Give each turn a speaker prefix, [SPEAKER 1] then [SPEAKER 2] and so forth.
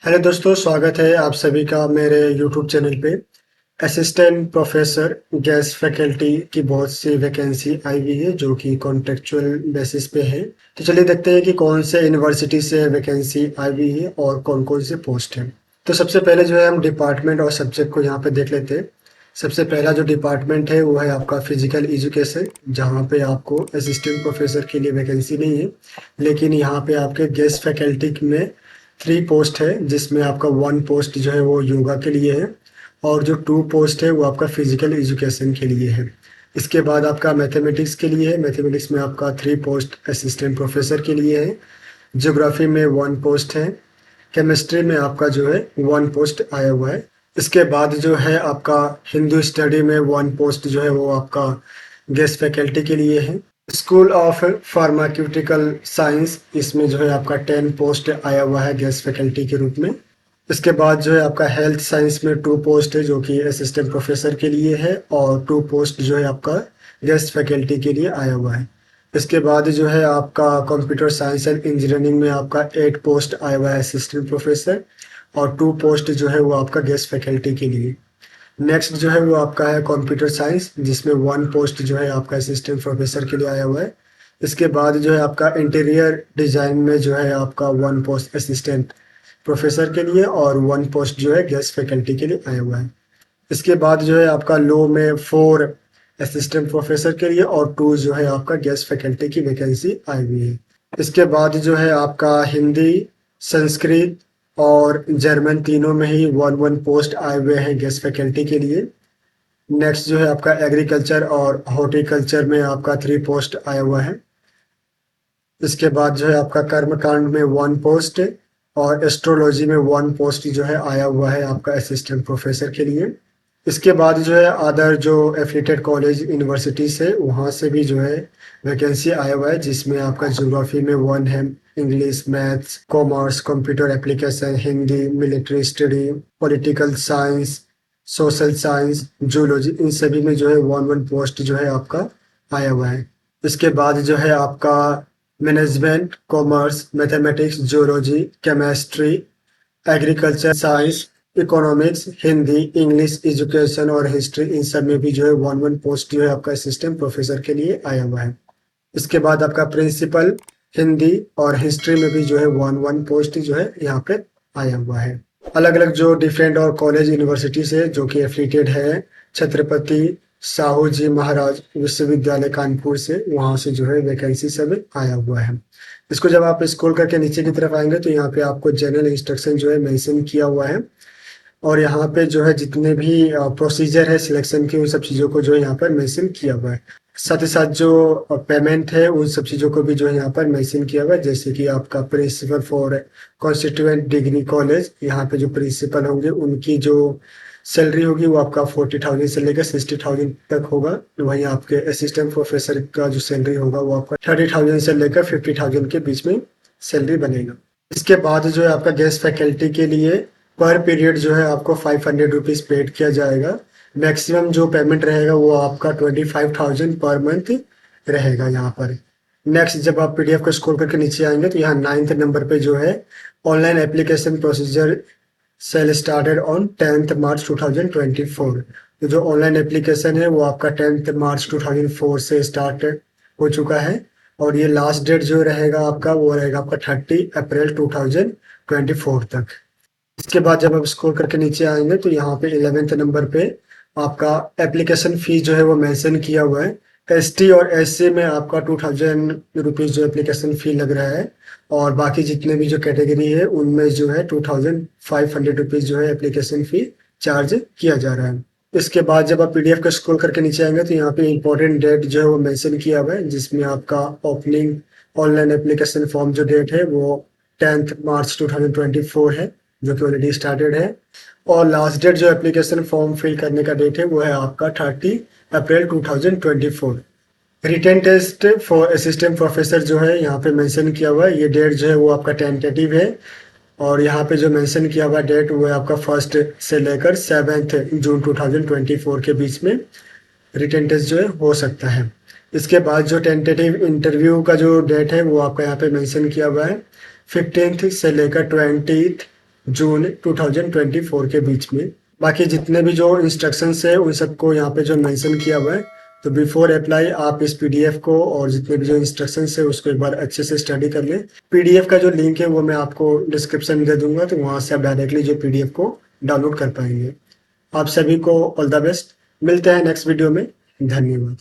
[SPEAKER 1] Hello दोस्तों, स्वागत है आप सभी का मेरे यूट्यूब चैनल पे। असिस्टेंट प्रोफेसर गेस्ट फैकल्टी की बहुत सी वैकेंसी आई हुई है जो कि कॉन्ट्रेक्चुअल बेसिस पे है। तो चलिए देखते हैं कि कौन से यूनिवर्सिटी से वैकेंसी आई हुई है और कौन कौन से पोस्ट हैं। तो सबसे पहले जो है हम डिपार्टमेंट और सब्जेक्ट को यहाँ पे देख लेते हैं। सबसे पहला जो डिपार्टमेंट है वो है आपका फिजिकल एजुकेशन, जहाँ पे आपको असिस्टेंट प्रोफेसर के लिए वैकेंसी नहीं है, लेकिन यहाँ पे आपके गेस्ट फैकल्टी में 3 पोस्ट है, जिसमें आपका 1 पोस्ट जो है वो योगा के लिए है और जो 2 पोस्ट है वो आपका फिजिकल एजुकेशन के लिए है। इसके बाद आपका मैथमेटिक्स के लिए है। मैथमेटिक्स में आपका 3 पोस्ट असिस्टेंट प्रोफेसर के लिए है। ज्योग्राफी में 1 पोस्ट है। केमिस्ट्री में आपका जो है 1 पोस्ट आया हुआ है। इसके बाद जो है आपका हिंदू स्टडी में 1 पोस्ट जो है वो आपका गेस्ट फैकल्टी के लिए है। स्कूल ऑफ फार्मास्यूटिकल साइंस, इसमें जो है आपका 10 पोस्ट आया हुआ है गेस्ट फैकल्टी के रूप में। इसके बाद जो है आपका हेल्थ साइंस में 2 पोस्ट है जो कि असिस्टेंट प्रोफेसर के लिए है और 2 पोस्ट जो है आपका गेस्ट फैकल्टी के लिए आया हुआ है। इसके बाद जो है आपका कंप्यूटर साइंस एंड इंजीनियरिंग में आपका 8 पोस्ट आया हुआ है असिस्टेंट प्रोफेसर और 2 पोस्ट जो है वो आपका गेस्ट फैकल्टी के लिए। नेक्स्ट जो है वो आपका है कंप्यूटर साइंस, जिसमें 1 पोस्ट जो है आपका असिस्टेंट प्रोफेसर के लिए आया हुआ है। इसके बाद जो है आपका इंटीरियर डिजाइन में जो है आपका 1 पोस्ट असिस्टेंट प्रोफेसर के लिए और 1 पोस्ट जो है गेस्ट फैकल्टी के लिए आया हुआ है। इसके बाद जो है आपका लॉ में 4 असिस्टेंट प्रोफेसर के लिए और 2 जो है आपका गेस्ट फैकल्टी की वैकेंसी आई हुई है। इसके बाद जो है आपका हिंदी, संस्कृत और जर्मन तीनों में ही 1-1 पोस्ट आए हुए हैं गेस्ट फैकल्टी के लिए। नेक्स्ट जो है आपका एग्रीकल्चर और हॉर्टिकल्चर में आपका 3 पोस्ट आया हुआ है। इसके बाद जो है आपका कर्मकांड में 1 पोस्ट और एस्ट्रोलॉजी में 1 पोस्ट जो है आया हुआ है आपका असिस्टेंट प्रोफेसर के लिए। इसके बाद जो है अदर जो एफिलेटेड कॉलेज यूनिवर्सिटी से वहाँ से भी जो है वैकेंसी आया हुआ है, जिसमें आपका ज्योग्राफी में 1 है, English, maths, commerce, computer application, Hindi, military study, political science, social science, zoology, इन सभी में जो है 1-1 पोस्ट जो है आपका आया हुआ है। इसके बाद जो है आपका management, commerce, mathematics, geology, chemistry, agriculture science, economics, Hindi, English, education और हिस्ट्री, इन सब में भी जो है 1-1 पोस्ट जो है आपका असिस्टेंट प्रोफेसर के लिए आया हुआ है। इसके बाद आपका प्रिंसिपल, हिंदी और हिस्ट्री में भी जो है 1-1 पोस्ट जो है यहाँ पे आया हुआ है। अलग अलग जो डिफरेंट और कॉलेज यूनिवर्सिटी से जो कि एफिलिएटेड है, छत्रपति साहू जी महाराज विश्वविद्यालय कानपुर से, वहां से जो है वैकेंसी सब आया हुआ है। इसको जब आप स्क्रॉल करके नीचे की तरफ आएंगे तो यहाँ पे आपको जनरल इंस्ट्रक्शन जो है मेंशन किया हुआ है और यहाँ पे जो है जितने भी प्रोसीजर है सिलेक्शन की, उन सब चीज़ों को जो है यहाँ पर मेंशन किया हुआ है। साथ ही साथ जो पेमेंट है उन सब चीज़ों को भी जो है यहाँ पर मेंशन किया हुआ है, जैसे कि आपका principal for constituent degree college, यहाँ पे जो प्रिंसिपल होंगे उनकी जो सैलरी होगी वो आपका 40,000 से लेकर 60,000 तक होगा। वहीं आपके असिस्टेंट प्रोफेसर का जो सैलरी होगा वो आपका 30,000 से लेकर 50,000 के बीच में सैलरी बनेगा। इसके बाद जो है आपका गेस्ट फैकल्टी के लिए पर पीरियड जो है आपको 500 रुपीज़ पेड किया जाएगा। मैक्सिमम जो पेमेंट रहेगा वो आपका 25,000 पर मंथ रहेगा यहाँ पर। नेक्स्ट जब आप पीडीएफ को स्क्रॉल करके नीचे आएंगे तो यहाँ 9th नंबर पे जो है online application procedure cell started on 10th March 2024। तो जो ऑनलाइन एप्लीकेशन है वो आपका 10th मार्च 2004 से स्टार्ट हो चुका है और ये लास्ट डेट जो रहेगा आपका वो रहेगा आपका 30 अप्रैल 2024 तक। इसके बाद जब आप स्क्रॉल करके नीचे आएंगे तो यहाँ पे 11th नंबर पे आपका एप्लीकेशन फीस जो है वो मेंशन किया हुआ है। एसटी और एससी में आपका 2,000 रुपीज़ जो एप्लीकेशन फी लग रहा है और बाकी जितने भी जो कैटेगरी है उनमें जो है 2,500 रुपीज़ जो है एप्लीकेशन फी चार्ज किया जा रहा है। इसके बाद जब आप पीडीएफ को स्क्रॉल करके नीचे आएंगे तो यहाँ पे इंपॉर्टेंट डेट जो है वो मेंशन किया हुआ है, जिसमें आपका ओपनिंग ऑनलाइन एप्लीकेशन फॉर्म जो डेट है वो 10th मार्च 2024 है, जो कि ऑलरेडी स्टार्टेड है। और लास्ट डेट जो एप्लीकेशन फॉर्म फिल करने का डेट है वो है आपका 30 April 2024। Written test for assistant professor जो है यहाँ पे मेंशन किया हुआ है, ये डेट जो है वो आपका टेंटेटिव है और यहाँ पे जो मेंशन किया हुआ डेट वो है आपका 1 से लेकर 7 जून 2024 के बीच में रिटन टेस्ट जो है हो सकता है। इसके बाद जो टेंटेटिव इंटरव्यू का जो डेट है वो आपका यहाँ पे मेंशन किया हुआ है 15th से लेकर 20th जून 2024 के बीच में। बाकी जितने भी जो इंस्ट्रक्शंस है उन सबको यहाँ पे जो मेंशन किया हुआ है, तो बिफोर अप्लाई आप इस पीडीएफ को और जितने भी जो इंस्ट्रक्शंस है उसको एक बार अच्छे से स्टडी कर लें। पीडीएफ का जो लिंक है वो मैं आपको डिस्क्रिप्शन में दे दूंगा, तो वहाँ से आप डायरेक्टली जो पीडीएफ को डाउनलोड कर पाएंगे। आप सभी को ऑल द बेस्ट। मिलते हैं नेक्स्ट वीडियो में। धन्यवाद।